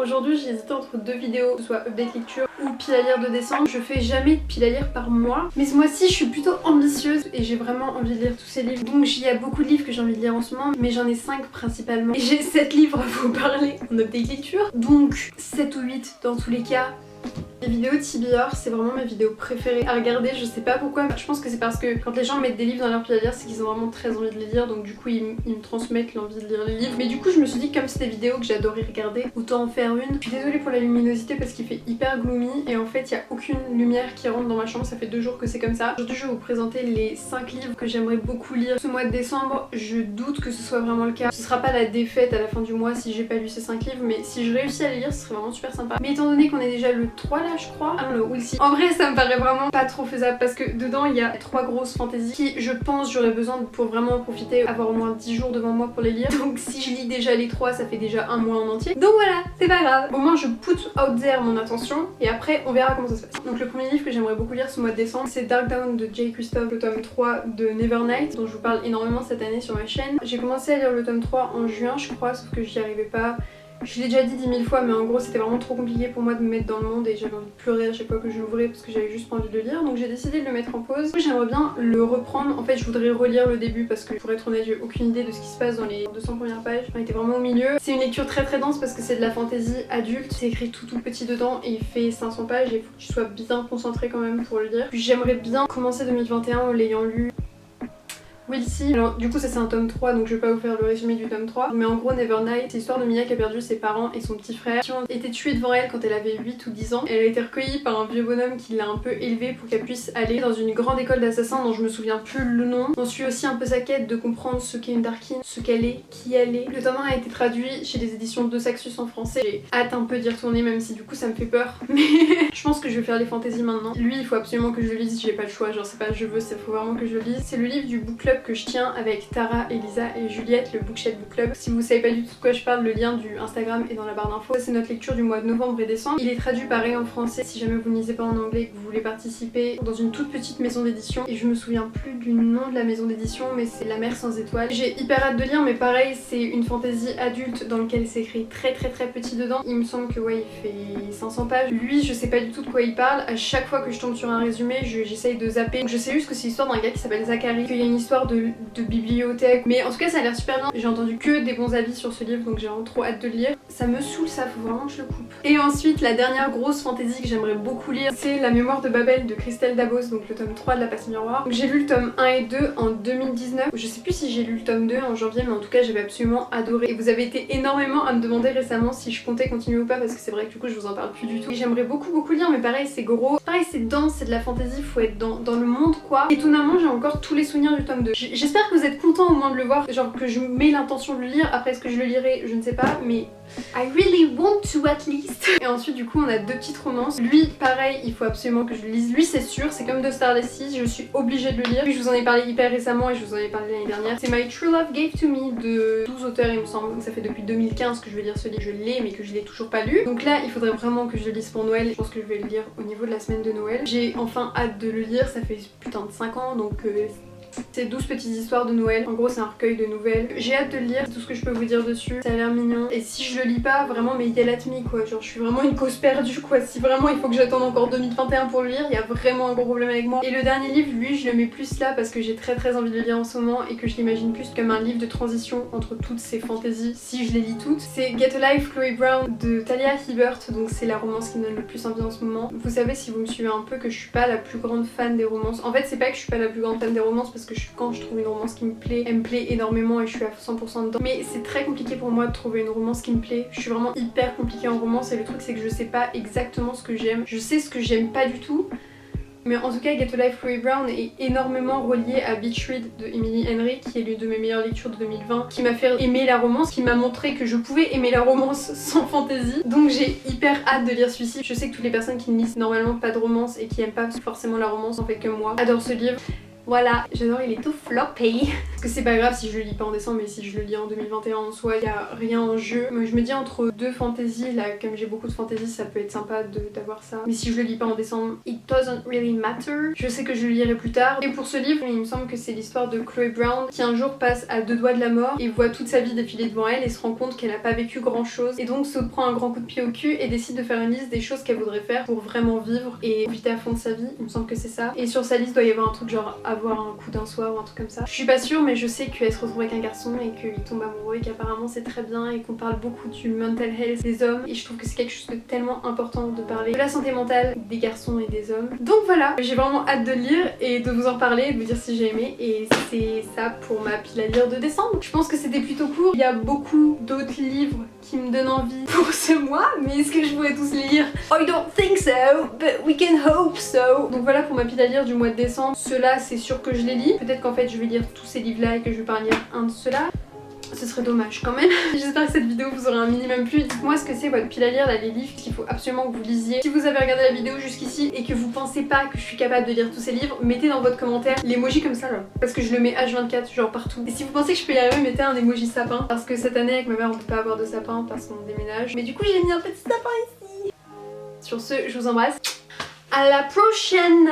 Aujourd'hui j'hésitais entre deux vidéos, que ce soit update lecture ou pile à lire de décembre. Je fais jamais de pile à lire par mois, mais ce mois-ci je suis plutôt ambitieuse et j'ai vraiment envie de lire tous ces livres. Donc il y a beaucoup de livres que j'ai envie de lire en ce moment, mais j'en ai 5 principalement. Et j'ai 7 livres à vous parler en update lecture, donc 7 ou 8 dans tous les cas. Les vidéos TBR, c'est vraiment mes vidéos préférées à regarder, je sais pas pourquoi. Je pense que c'est parce que quand les gens mettent des livres dans leur pile à lire, c'est qu'ils ont vraiment très envie de les lire, donc du coup ils me transmettent l'envie de lire les livres. Mais du coup je me suis dit que comme c'est des vidéos que j'adorais regarder, autant en faire une. Je suis désolée pour la luminosité parce qu'il fait hyper gloomy et en fait il y a aucune lumière qui rentre dans ma chambre, ça fait 2 jours que c'est comme ça. Aujourd'hui je vais vous présenter les 5 livres que j'aimerais beaucoup lire ce mois de décembre. Je doute que ce soit vraiment le cas. Ce sera pas la défaite à la fin du mois si j'ai pas lu ces 5 livres, mais si je réussis à les lire ce serait vraiment super sympa. Mais étant donné qu'on est déjà le 3 là je crois, I don't know, we'll see. En vrai ça me paraît vraiment pas trop faisable parce que dedans il y a 3 grosses fantaisies qui je pense j'aurais besoin pour vraiment en profiter, avoir au moins 10 jours devant moi pour les lire. Donc si je lis déjà les 3 ça fait déjà un mois en entier. Donc voilà, c'est pas grave. Au moins je put out there mon attention et après on verra comment ça se passe. Donc le premier livre que j'aimerais beaucoup lire ce mois de décembre c'est Dark Dawn de Jay Kristoff, le tome 3 de Nevernight dont je vous parle énormément cette année sur ma chaîne. J'ai commencé à lire le tome 3 en juin je crois, sauf que j'y arrivais pas. Je l'ai déjà dit 10 000 fois mais en gros c'était vraiment trop compliqué pour moi de me mettre dans le monde et j'avais envie de pleurer à chaque fois que je l'ouvrais parce que j'avais juste pas envie de le lire, donc j'ai décidé de le mettre en pause. J'aimerais bien le reprendre, en fait je voudrais relire le début parce que pour être honnête j'ai aucune idée de ce qui se passe dans les 200 premières pages, on était vraiment au milieu. C'est une lecture très dense parce que c'est de la fantasy adulte, c'est écrit tout petit dedans et il fait 500 pages et il faut que tu sois bien concentré quand même pour le lire. Puis j'aimerais bien commencer 2021 en l'ayant lu. We'll see. Alors du coup ça c'est un tome 3 donc je vais pas vous faire le résumé du tome 3. Mais en gros Nevernight, c'est l'histoire de Mia qui a perdu ses parents et son petit frère qui ont été tués devant elle quand elle avait 8 ou 10 ans. Elle a été recueillie par un vieux bonhomme qui l'a un peu élevée pour qu'elle puisse aller dans une grande école d'assassins dont je me souviens plus le nom. On suit aussi un peu sa quête de comprendre ce qu'est une Darkin, ce qu'elle est, qui elle est. Le tome 1 a été traduit chez les éditions de Saxus en français. J'ai hâte un peu d'y retourner même si du coup ça me fait peur. Mais je pense que je vais faire les fantaisies maintenant. Lui il faut absolument que je le lise, j'ai pas le choix, genre c'est pas je veux, c'est faut vraiment que je le lise. C'est le livre du book club que je tiens avec Tara, Elisa et Juliette, le Bookshed Book Club. Si vous savez pas du tout de quoi je parle, le lien du Instagram est dans la barre d'infos. C'est notre lecture du mois de novembre et décembre. Il est traduit pareil en français si jamais vous ne lisez pas en anglais et que vous voulez participer dans une toute petite maison d'édition. Et je me souviens plus du nom de la maison d'édition mais c'est La Mer sans étoiles. J'ai hyper hâte de lire mais pareil c'est une fantaisie adulte dans lequel c'est écrit très petit dedans. Il me semble que ouais il fait 500 pages. Lui je sais pas du tout de quoi il parle. À chaque fois que je tombe sur un résumé j'essaye de zapper. Donc je sais juste que c'est l'histoire d'un gars qui s'appelle Zachary, qu'il y a une histoire de bibliothèque. Mais en tout cas ça a l'air super bien. J'ai entendu que des bons avis sur ce livre donc j'ai vraiment trop hâte de le lire. Ça me saoule ça, faut vraiment que je le coupe. Et ensuite la dernière grosse fantaisie que j'aimerais beaucoup lire c'est La Mémoire de Babel de Christelle Dabos, donc le tome 3 de La Passe Miroir. J'ai lu le tome 1 et 2 en 2019. Je sais plus si j'ai lu le tome 2 en janvier mais en tout cas j'avais absolument adoré. Et vous avez été énormément à me demander récemment si je comptais continuer ou pas parce que c'est vrai que du coup je vous en parle plus du tout. Et j'aimerais beaucoup lire mais pareil c'est gros. Pareil c'est dense, c'est de la fantaisie, faut être dans le monde quoi. Étonnamment j'ai encore tous les souvenirs du tome 2. J'espère que vous êtes contents au moins de le voir, genre que je mets l'intention de le lire. Après est-ce que je le lirai je ne sais pas mais I really want to at least. Et ensuite du coup on a 2 petites romances. Lui pareil il faut absolument que je le lise. Lui c'est sûr, c'est comme The Starless Seas, je suis obligée de le lire. Puis je vous en ai parlé hyper récemment et je vous en ai parlé l'année dernière. C'est My True Love Gave to Me de 12 auteurs il me semble. Donc ça fait depuis 2015 que je vais lire ce livre. Je l'ai mais que je l'ai toujours pas lu. Donc là il faudrait vraiment que je le lise pour Noël. Je pense que je vais le lire au niveau de la semaine de Noël. J'ai enfin hâte de le lire, ça fait putain de 5 ans donc c'est 12 petites histoires de Noël. En gros c'est un recueil de nouvelles. J'ai hâte de le lire, c'est tout ce que je peux vous dire dessus. Ça a l'air mignon. Et si je le lis pas, vraiment mais yell at me quoi. Genre je suis vraiment une cause perdue quoi. Si vraiment il faut que j'attende encore 2021 pour le lire, il y a vraiment un gros problème avec moi. Et le dernier livre, lui je le mets plus là parce que j'ai très envie de le lire en ce moment et que je l'imagine plus comme un livre de transition entre toutes ces fantaisies si je les lis toutes. C'est Get a Life Chloe Brown de Talia Hibbert, donc c'est la romance qui me donne le plus envie en ce moment. Vous savez si vous me suivez un peu que je suis pas la plus grande fan des romances. En fait c'est pas que je suis pas la plus grande fan des romances parce que quand je trouve une romance qui me plaît, elle me plaît énormément et je suis à 100% dedans. Mais c'est très compliqué pour moi de trouver une romance qui me plaît. Je suis vraiment hyper compliquée en romance et le truc c'est que je sais pas exactement ce que j'aime. Je sais ce que j'aime pas du tout. Mais en tout cas Get a Life Chloe Brown est énormément relié à Beach Read de Emily Henry qui est l'une de mes meilleures lectures de 2020, qui m'a fait aimer la romance, qui m'a montré que je pouvais aimer la romance sans fantaisie. Donc j'ai hyper hâte de lire celui-ci. Je sais que toutes les personnes qui ne lisent normalement pas de romance et qui aiment pas forcément la romance en fait comme moi adorent ce livre. Voilà, j'adore, il est tout floppy. Parce que c'est pas grave si je le lis pas en décembre, mais si je le lis en 2021 en soi, y a rien en jeu. Mais je me dis entre deux fantasy, là comme j'ai beaucoup de fantasy, ça peut être sympa d'avoir ça. Mais si je le lis pas en décembre, it doesn't really matter. Je sais que je le lirai plus tard. Et pour ce livre, il me semble que c'est l'histoire de Chloé Brown qui un jour passe à 2 doigts de la mort et voit toute sa vie défiler devant elle et se rend compte qu'elle n'a pas vécu grand chose. Et donc se prend un grand coup de pied au cul et décide de faire une liste des choses qu'elle voudrait faire pour vraiment vivre et profiter à fond de sa vie. Il me semble que c'est ça. Et sur sa liste doit y avoir un truc genre avoir un coup d'un soir ou un truc comme ça. Je suis pas sûre, mais je sais qu'elle se retrouve avec un garçon et qu'il tombe amoureux et qu'apparemment c'est très bien et qu'on parle beaucoup du mental health des hommes. Et je trouve que c'est quelque chose de tellement important de parler de la santé mentale des garçons et des hommes. Donc voilà, j'ai vraiment hâte de le lire et de vous en parler et de vous dire si j'ai aimé. Et c'est ça pour ma pile à lire de décembre. Je pense que c'était plutôt court. Il y a beaucoup d'autres livres qui me donnent envie pour ce mois, mais est-ce que je pourrais tous les lire? I don't think so, but we can hope so. Donc voilà pour ma pile à lire du mois de décembre. Ceux-là, c'est sûr que je les lis. Peut-être qu'en fait je vais lire tous ces livres-là et que je vais pas en lire un de ceux-là. Ce serait dommage quand même. J'espère que cette vidéo vous aura un minimum plu. Dites-moi ce que c'est votre pile à lire, là, les livres qu'il faut absolument que vous lisiez. Si vous avez regardé la vidéo jusqu'ici et que vous pensez pas que je suis capable de lire tous ces livres, mettez dans votre commentaire l'emoji comme ça là. Parce que je le mets H24 genre partout. Et si vous pensez que je peux y arriver, mettez un emoji sapin. Parce que cette année avec ma mère on peut pas avoir de sapin parce qu'on déménage. Mais du coup j'ai mis un petit sapin ici. Sur ce, je vous embrasse. À la prochaine!